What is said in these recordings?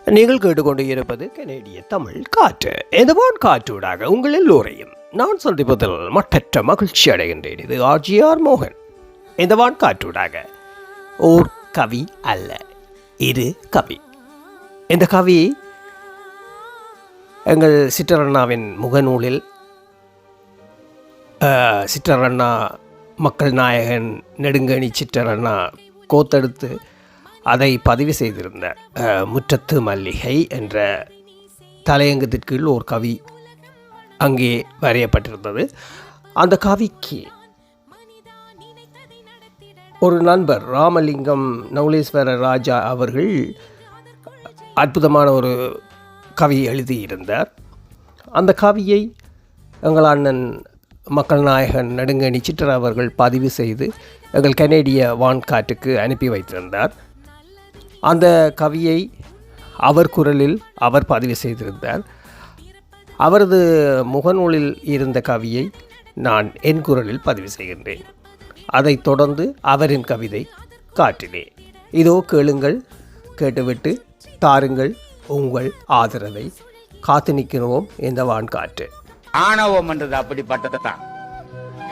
நீங்கள் கேட்டுக்கொண்டு இருப்பது கனேடிய தமிழ் காற்று. இந்த காற்றூடாக உங்கள் எல்லோரையும் நான் சந்திப்பதில் மற்றற்ற மகிழ்ச்சி அடைகின்றேன். இது ஆர்ஜிஆர் மோகன். இந்த காற்றூடாக ஓர் கவி அல்ல, இது கவி. இந்த கவி எங்கள் சிற்றரண்ணாவின் முகநூலில் சிற்றரண்ணா மக்கள் நாயகன் நெடுங்கணி சிற்றரண்ணா கோத்தெடுத்து அதை பதிவு செய்திருந்த முற்றத்து மல்லிகை என்ற தலையங்கத்திற்கு ஒரு கவி அங்கே வரையப்பட்டிருந்தது. அந்த கவிக்கு ஒரு நண்பர் ராமலிங்கம் நவுலேஸ்வர ராஜா அவர்கள் அற்புதமான ஒரு கவி எழுதியிருந்தார். அந்த கவியை எங்கள் அண்ணன் மக்கள் நாயகன் நெடுங்கணி சிற்றர் அவர்கள் பதிவு செய்து எங்கள் கனேடிய வான்காற்றுக்கு அனுப்பி வைத்திருந்தார். அந்த கவியை அவர் குரலில் அவர் பதிவு செய்திருந்தார். அவரது முகநூலில் இருந்த கவியை நான் என் குரலில் பதிவு செய்கின்றேன். அதைத் தொடர்ந்து அவரின் கவிதை காற்றிலே. இதோ கேளுங்கள், கேட்டுவிட்டு தாருங்கள் உங்கள் ஆதரவை. காத்து நிற்கிறோம் இந்த வான்காற்று. ஆணவம் என்றது அப்படிப்பட்டது தான்.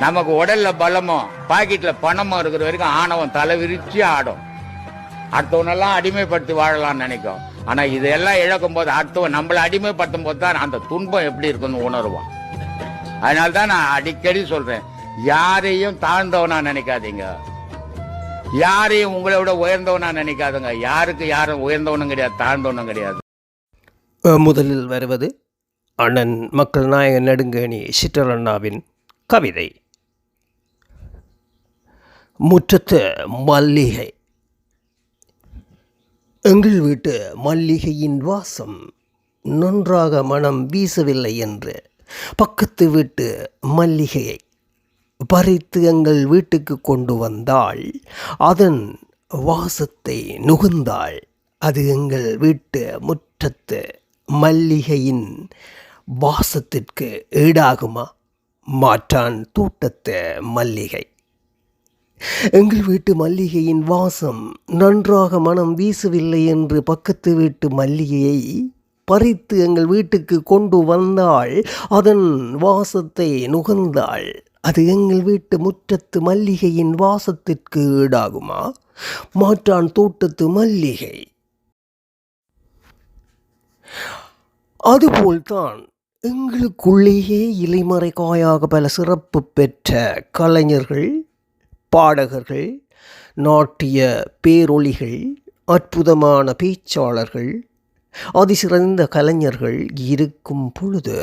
நமக்கு உடல்ல பலமோ பாக்கெட்ல பணமோ இருக்கிற வரைக்கும் ஆணவம் தலை விரிச்சு ஆடும். அடுத்தவனெல்லாம் அடிமைப்படுத்தி வாழலாம்னு நினைக்கும். ஆனா இதெல்லாம் இழக்கும் போது அடுத்தவன் நம்மளை அடிமைப்படுத்தும் போது தான் அந்த துன்பம் எப்படி இருக்குன்னு உணர்வான். அதனால்தான் நான் அடிக்கடி சொல்றேன், யாரையும் தாழ்ந்தவனா நினைக்காதீங்க, யாரையும் உங்களை விட உயர்ந்தவனா நினைக்காதுங்க. யாருக்கு யாரும் உயர்ந்தவனும் கிடையாது, தாழ்ந்தவனும் கிடையாது. முதலில் வருவது அண்ணன் மக்கள் நாயகன் நெடுங்கணி சிற்றரண்ணாவின் கவிதை. முற்றத்து மல்லிகை. எங்கள் வீட்டு மல்லிகையின் வாசம் நன்றாக மனம் வீசவில்லை என்று பக்கத்து வீட்டு மல்லிகையை பறித்து எங்கள் வீட்டுக்கு கொண்டு வந்தாள். அதன் வாசத்தை நுகர்ந்தாள். அது எங்கள் வீட்டு முற்றத்து மல்லிகையின் வாசத்திற்கு ஈடாகுமா? மாற்றான் தோட்டத்து மல்லிகை. எங்கள் வீட்டு மல்லிகையின் வாசம் நன்றாக மனம் வீசவில்லை என்று பக்கத்து வீட்டு மல்லிகையை பறித்து எங்கள் வீட்டுக்கு கொண்டு வந்தாள். அதன் வாசத்தை நுகர்ந்தாள். அது எங்கள் வீட்டு முற்றத்து மல்லிகையின் வாசத்திற்கு ஈடாகுமா? மாற்றான் தோட்டத்து மல்லிகை. அதுபோல்தான் எங்களுக்குள்ளேயே இலைமறைக்காயாக பல சிறப்பு பெற்ற கலைஞர்கள், பாடகர்கள், நாட்டிய பேரொளிகள், அற்புதமான பேச்சாளர்கள், அதிசிறந்த கலைஞர்கள் இருக்கும் பொழுது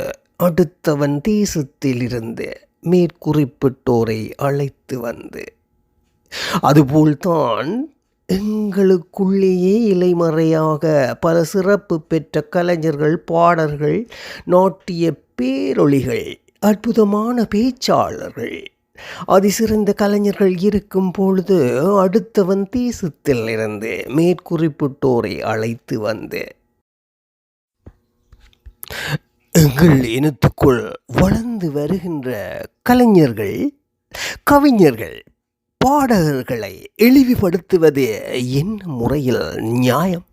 அடுத்தவன் தேசத்திலிருந்து மேற்குறிப்பிட்டோரை அழைத்து வந்து, அதுபோல்தான் எங்களுக்குள்ளேயே இலைமறையாக பல சிறப்பு பெற்ற கலைஞர்கள், பாடல்கள், நாட்டிய பேரொளிகள், அற்புதமான பேச்சாளர்கள், அதிசிறந்த கலைஞர்கள் இருக்கும் பொழுது அடுத்தவன் தேசத்தில் இருந்து மேற்குறிப்பிட்டோரை அழைத்து வந்து எங்கள் இனத்துக்குள் வளர்ந்து வருகின்ற கலைஞர்கள், கவிஞர்கள், பாடகர்களை இழிவுபடுத்துவது என்ன முறையில் நியாயம்?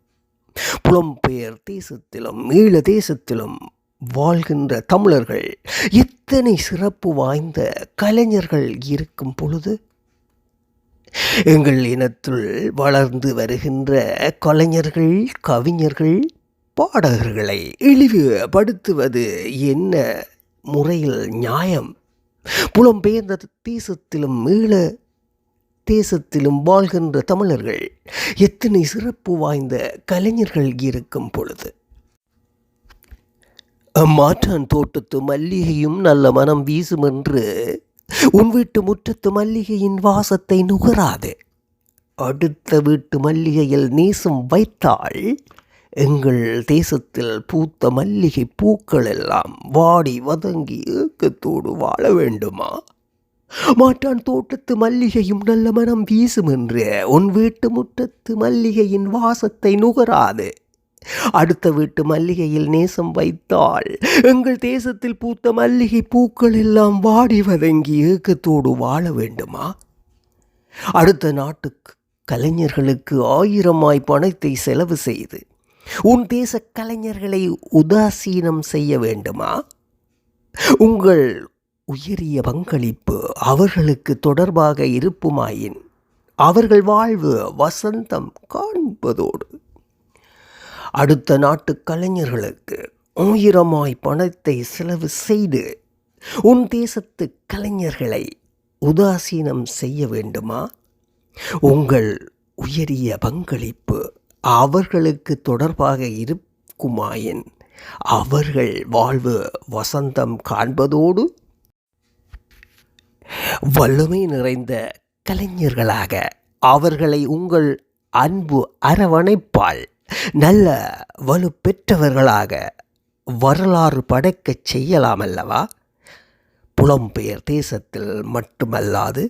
புலம்பெயர் தேசத்திலும் ஈழ தேசத்திலும் வாழ்கின்ற தமிழர்கள் எத்தனை சிறப்பு வாய்ந்த கலைஞர்கள் இருக்கும் பொழுது எங்கள் இனத்துள் வளர்ந்து வருகின்ற கலைஞர்கள், கவிஞர்கள், பாடகர்களை இழிவுபடுத்துவது என்ன முறையில் நியாயம்? புலம்பெயர்ந்த தேசத்திலும் ஈழ தேசத்திலும் வாழ்கின்ற தமிழர்கள் எத்தனை சிறப்பு வாய்ந்த கலைஞர்கள் இருக்கும் பொழுது மாற்றான் தோட்டத்து மல்லிகையும் நல்ல மனம் வீசும் என்று உன் வீட்டு முற்றத்து மல்லிகையின் வாசத்தை நுகராது. அடுத்த வீட்டு மல்லிகையில் நேசம் வைத்தால் எங்கள் தேசத்தில் பூத்த மல்லிகை பூக்கள் எல்லாம் வாடி வதங்கி ஏக்கத்தோடு வாழ வேண்டுமா? மாற்றான் தோட்டத்து மல்லிகையும் நல்ல மனம் வீசும் என்று உன் வீட்டு முற்றத்து மல்லிகையின் வாசத்தை நுகராது. அடுத்த வீட்டு மல்லிகையில் நேசம் வைத்தால் எங்கள் தேசத்தில் பூத்த மல்லிகை பூக்கள் எல்லாம் வாடி வதங்கி ஏக்கத்தோடு வாழ வேண்டுமா? அடுத்த நாட்டுக்கு கலைஞர்களுக்கு 1000 பணத்தை செலவு செய்து உன் தேச கலைஞர்களை உதாசீனம் செய்ய வேண்டுமா? உங்கள் உயரிய பங்களிப்பு அவர்களுக்கு தொடர்பாக இருப்புமாயின் அவர்கள் வாழ்வு வசந்தம் காண்பதோடு அடுத்த நாட்டு கலைஞர்களுக்கு ஆயிரமாய் பணத்தை செலவு செய்து உன் தேசத்து கலைஞர்களை உதாசீனம் செய்ய வேண்டுமா? உங்கள் உயரிய பங்களிப்பு அவர்களுக்கு தொடர்பாக இருக்குமாயின் அவர்கள் வாழ்வு வசந்தம் காண்பதோடு வல்லமை நிறைந்த கலைஞர்களாக அவர்களை உங்கள் அன்பு அரவணைப்பால் நல்ல வலுப்பெற்றவர்களாக வரலாறு படைக்கச் செய்யலாமல்லவா? புலம்பெயர் தேசத்தில் மட்டுமல்லாது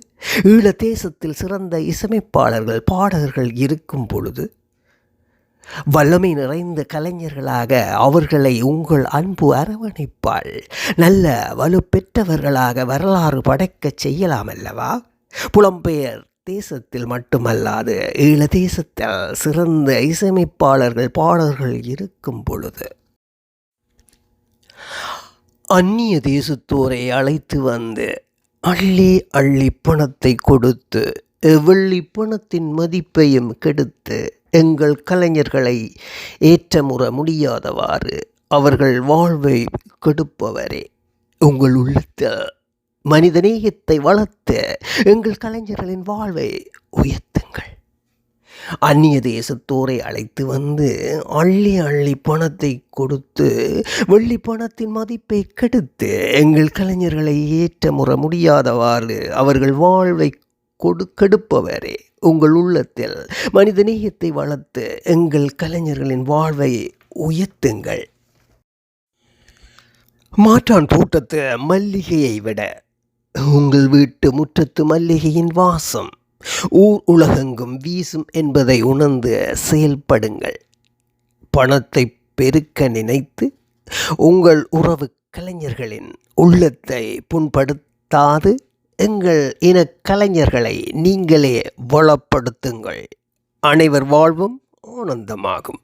ஈழ தேசத்தில் சிறந்த இசையமைப்பாளர்கள் பாடகர்கள் இருக்கும் பொழுது வல்லமை நிறைந்த கலைஞர்களாக அவர்களை உங்கள் அன்பு அரவணைப்பால் நல்ல வலுப்பெற்றவர்களாக வரலாறு படைக்கச் செய்யலாமல்லவா? புலம்பெயர் தேசத்தில் மட்டுமல்லாது ஈழ தேசத்தில் சிறந்த இசையமைப்பாளர்கள் பாடகர்கள் இருக்கும் பொழுது அந்நிய தேசத்தோரை அழைத்து வந்து அள்ளி அள்ளி பணத்தை கொடுத்து வெள்ளி பணத்தின் மதிப்பையும் கெடுத்து எங்கள் கலைஞர்களை ஏற்றமுற முடியாதவாறு அவர்கள் வாழ்வை கெடுப்பவரே, உங்கள் உள்ளத்தில் மனிதநேயத்தை வளர்த்து எங்கள் கலைஞர்களின் வாழ்வை உயர்த்துங்கள். அந்நிய தேசத்தோரை அழைத்து வந்து அள்ளி அள்ளி பணத்தை கொடுத்து வெள்ளி பணத்தின் மதிப்பை கெடுத்து எங்கள் கலைஞர்களை ஏற்றமுற முடியாதவாறு அவர்கள் வாழ்வை கெடுப்பவரே, உங்கள் உள்ளத்தில் மனிதநேயத்தை வளர்த்து எங்கள் கலைஞர்களின் வாழ்வை உயர்த்துங்கள். மாற்றான் தோட்டத்து மல்லிகையை விட உங்கள் வீட்டு முற்றத்து மல்லிகையின் வாசம் ஊர் உலகெங்கும் வீசும் என்பதை உணர்ந்து செயல்படுங்கள். பணத்தை பெருக்க நினைத்து உங்கள் உறவு கலைஞர்களின் உள்ளத்தை புண்படுத்தாது எங்கள் இன கலைஞர்களை நீங்களே வளப்படுத்துங்கள். அனைவர் வாழ்வும் ஆனந்தமாகும்.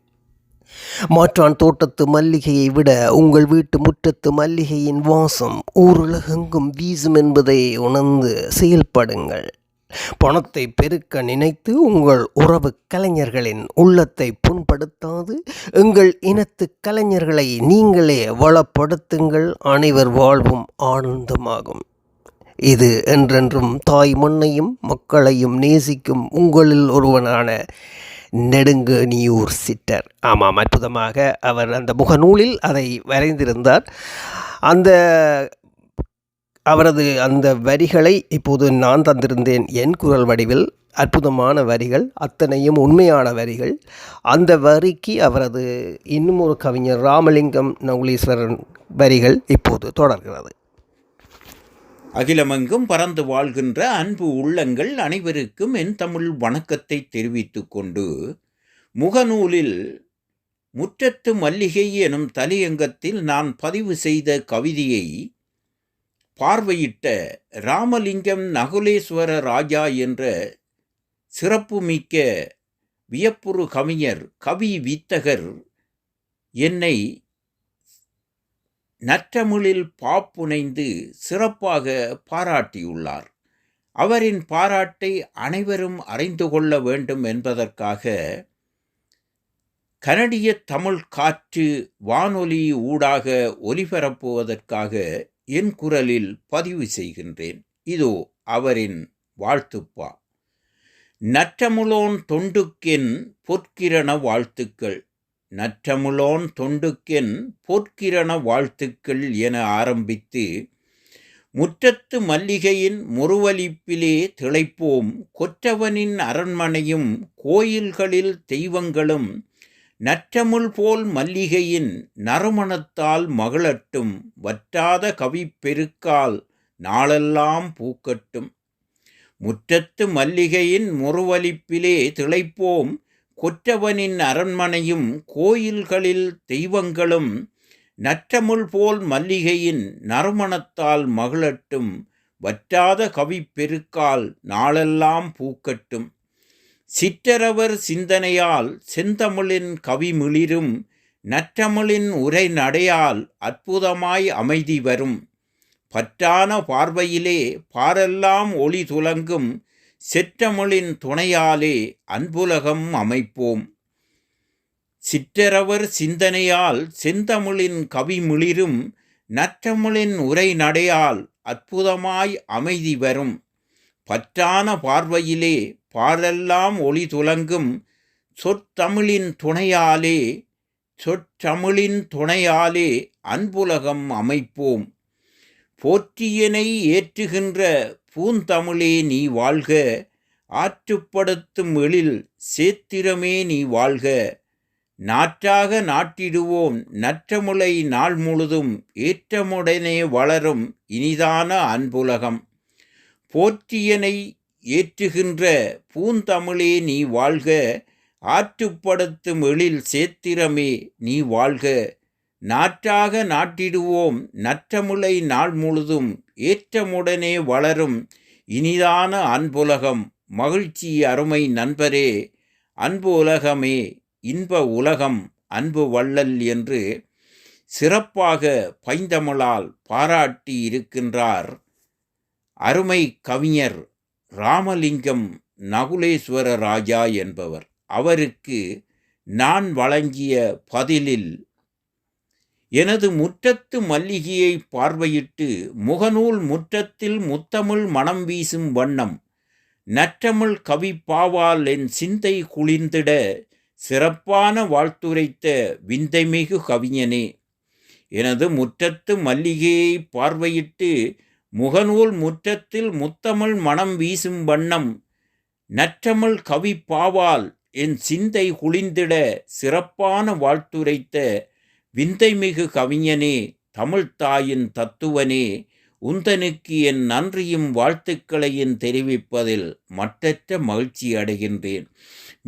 மாற்றான் தோட்டத்து மல்லிகையை விட உங்கள் வீட்டு முற்றத்து மல்லிகையின் வாசம் ஊருலகெங்கும் வீசும் என்பதை உணர்ந்து செயல்படுங்கள். பணத்தை பெருக்க நினைத்து உங்கள் உறவு கலைஞர்களின் உள்ளத்தை புண்படுத்தாது எங்கள் இனத்து கலைஞர்களை நீங்களே வளப்படுத்துங்கள். அனைவர் வாழ்வும் ஆனந்தமாகும். இது என்றென்றும் தாய் மண்ணையும் மக்களையும் நேசிக்கும் உங்களில் ஒருவனான நெடுங்கனியூர் சிட்டர். ஆமாம், அற்புதமாக அவர் அந்த முகநூலில் அதை வரைந்திருந்தார். அவரது அந்த வரிகளை இப்போது நான் தந்திருந்தேன் என் குரல் வடிவில். அற்புதமான வரிகள், அத்தனையும் உண்மையான வரிகள். அந்த வரிக்கு அவரது இன்னும் ஒரு கவிஞர் ராமலிங்கம் நகுலீஸ்வரன் வரிகள் இப்போது தொடர்கிறது. அகிலமெங்கும் பறந்து வாழ்கின்ற அன்பு உள்ளங்கள் அனைவருக்கும் என் தமிழ் வணக்கத்தை தெரிவித்துக் கொண்டு, முகநூலில் முற்றத்து மல்லிகை எனும் தலையங்கத்தில் நான் பதிவு செய்த கவிதையை பார்வையிட்ட ராமலிங்கம் நகுலேஸ்வர ராஜா என்ற சிறப்புமிக்க வியப்புறு கவிஞர், கவி வித்தகர் என்னை நற்றமிழில் பாப்புனைந்து சிறப்பாக பாராட்டியுள்ளார். அவரின் பாராட்டை அனைவரும் அறிந்து கொள்ள வேண்டும் என்பதற்காக கனடிய தமிழ் காற்று வானொலி ஊடாக ஒலிபரப்புவதற்காக என் குரலில் பதிவு செய்கின்றேன். இதோ அவரின் வாழ்த்துப்பா. நற்றமிழோன் தொண்டுக்கென் பொற்கிரண வாழ்த்துக்கள். நற்றமிழோன் தொண்டுக்கென் பொற்கிரண வாழ்த்துக்கள் என ஆரம்பித்து, முற்றத்து மல்லிகையின் முறுவலிப்பிலே திளைப்போம், கொற்றவனின் அரண்மனையும் கோயில்களில் தெய்வங்களும், நற்றமிழ் போல் மல்லிகையின் நறுமணத்தால் மகிழட்டும், வற்றாத கவிப்பெருக்கால் நாளெல்லாம் பூக்கட்டும். முற்றத்து மல்லிகையின் முறுவலிப்பிலே திளைப்போம், கொற்றவனின் அரண்மனையும் கோயில்களில் தெய்வங்களும், நற்றமிழ் போல் மல்லிகையின் நறுமணத்தால் மகிழட்டும், வற்றாத கவிப்பெருக்கால் நாளெல்லாம் பூக்கட்டும். சிற்றரவர் சிந்தனையால் செந்தமிழின் கவிமிளிரும் நற்றமிழின் உரை நடையால் அற்புதமாய் அமைதி வரும். பற்றான பார்வையிலே பாரெல்லாம் ஒளி துலங்கும் செற்றமிழின் துணையாலே அன்புலகம் அமைப்போம். சிற்றரவர் சிந்தனையால் செந்தமிழின் கவிமிளிரும் நற்றமிழின் உரை நடையால் அற்புதமாய் அமைதி வரும். பற்றான பார்வையிலே பாரெல்லாம் ஒளி துலங்கும் சொற்றமிழின் துணையாலே அன்புலகம் அமைப்போம். போற்றியனை ஏற்றுகின்ற பூந்தமிழே நீ வாழ்க, ஆற்றுப்படுத்தும் எழில் சேத்திரமே நீ வாழ்க. நாற்றாக நாட்டிடுவோம் நற்றமிழை நாள் முழுதும் ஏற்றமுடனே வளரும் இனிதான அன்புலகம். போற்றியனை ஏற்றுகின்ற பூந்தமிழே நீ வாழ்க, ஆற்றுப்படுத்தும் எழில் சேத்திரமே நீ வாழ்க. நாற்றாக நாட்டிடுவோம் நற்றமிழை நாள் முழுதும் ஏற்றமுடனே வளரும் இனிதான அன்புலகம். மகிழ்ச்சி அருமை நண்பரே, அன்பு உலகமே, இன்ப உலகம், அன்பு வள்ளல் என்று சிறப்பாக பைந்தமிழால் பாராட்டி இருக்கின்றார் அருமை கவிஞர் ராமலிங்கம் நகுலேஸ்வர ராஜா என்பவர். அவருக்கு நான் வழங்கிய பதிலில், எனது முற்றத்து மல்லிகையை பார்வையிட்டு முகநூல் முற்றத்தில் முத்தமிழ் மனம் வீசும் வண்ணம் நற்றமிழ் கவி பாவால் என் சிந்தை குளிர்ந்திட சிறப்பான வாழ்த்துரைத்த விந்தைமிகு கவிஞனே. எனது முற்றத்து மல்லிகையை பார்வையிட்டு முகநூல் முற்றத்தில் முத்தமிழ் மனம் வீசும் வண்ணம் நற்றமிழ் கவி பாவால் என் சிந்தை குளிர்ந்திட சிறப்பான வாழ்த்துரைத்த விந்தைமிகு கவிஞனே, தமிழ்த்தாயின் தத்துவனே, உந்தனுக்கு என் நன்றியும் வாழ்த்துக்களையும் தெரிவிப்பதில் மட்டற்ற மகிழ்ச்சி அடைகின்றேன்.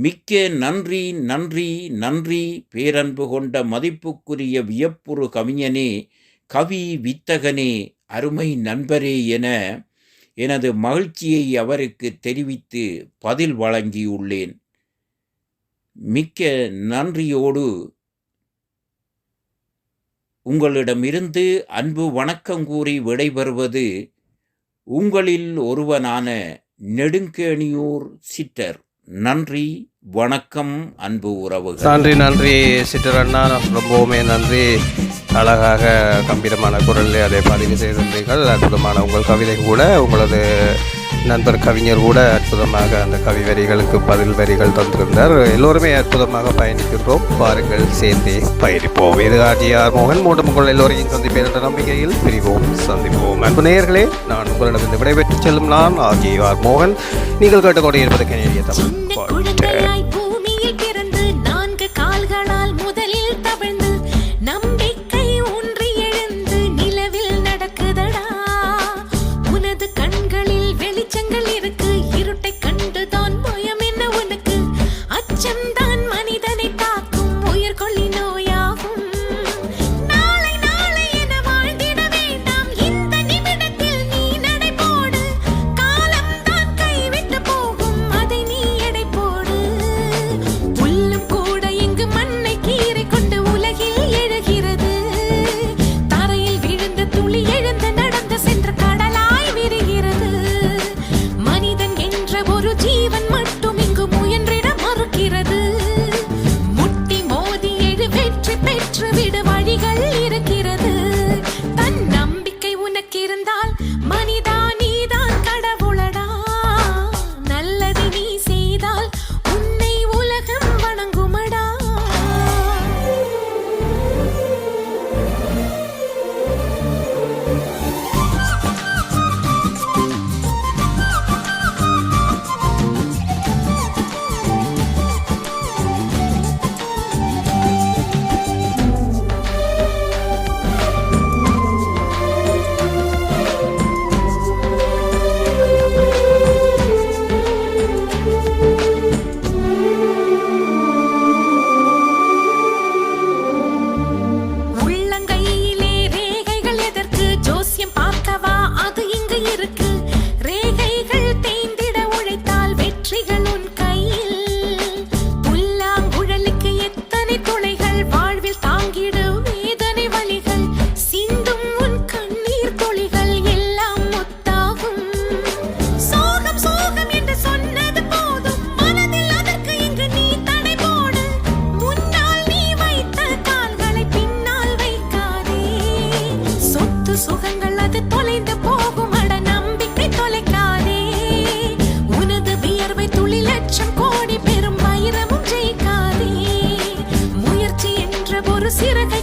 மிக்க நன்றி நன்றி நன்றி. பேரன்பு கொண்ட மதிப்புக்குரிய வியப்புறு கவிஞனே, கவி வித்தகனே, அருமை நண்பரே என எனது மகிழ்ச்சியை அவருக்கு தெரிவித்து பதில் வழங்கியுள்ளேன். மிக்க நன்றியோடு உங்களிடமிருந்து அன்பு வணக்கம் கூறி விடைபெறுவது உங்களில் ஒருவனான நெடுங்கேணியூர் சிட்டர். நன்றி, வணக்கம் அன்பு உறவுகள். நன்றி சிட்டர் அண்ணா, ரொம்பவுமே நன்றி. அழகாக கம்பீரமான குரலில் அதை பதிவு செய்திருந்தீர்கள். அற்புதமான உங்கள் கவிதை கூட, உங்களது நண்பர் கவிஞர் கூட அற்புதமாக அந்த கவி வரிகளுக்கு பதில் வரிகள் தந்திருந்தார். எல்லோருமே அற்புதமாக பயணிக்கின்றோம். பாருங்கள், சேர்ந்தே பயணிப்போம். இது ஆர்ஜிஆர் மோகன். மூன்று உங்கள் எல்லோரையும் சந்திப்பேன் என்ற நம்பிக்கையில் பிரிவோம், சந்திப்போம். அன்பு நேயர்களே, நான் உங்களிடமிருந்து விடைபெற்று செல்லும் நான் ஆர்ஜிஆர் மோகன். நீங்கள் கேட்டுக்கொண்டு இருப்பது கனேடிய தமிழ். சிறகை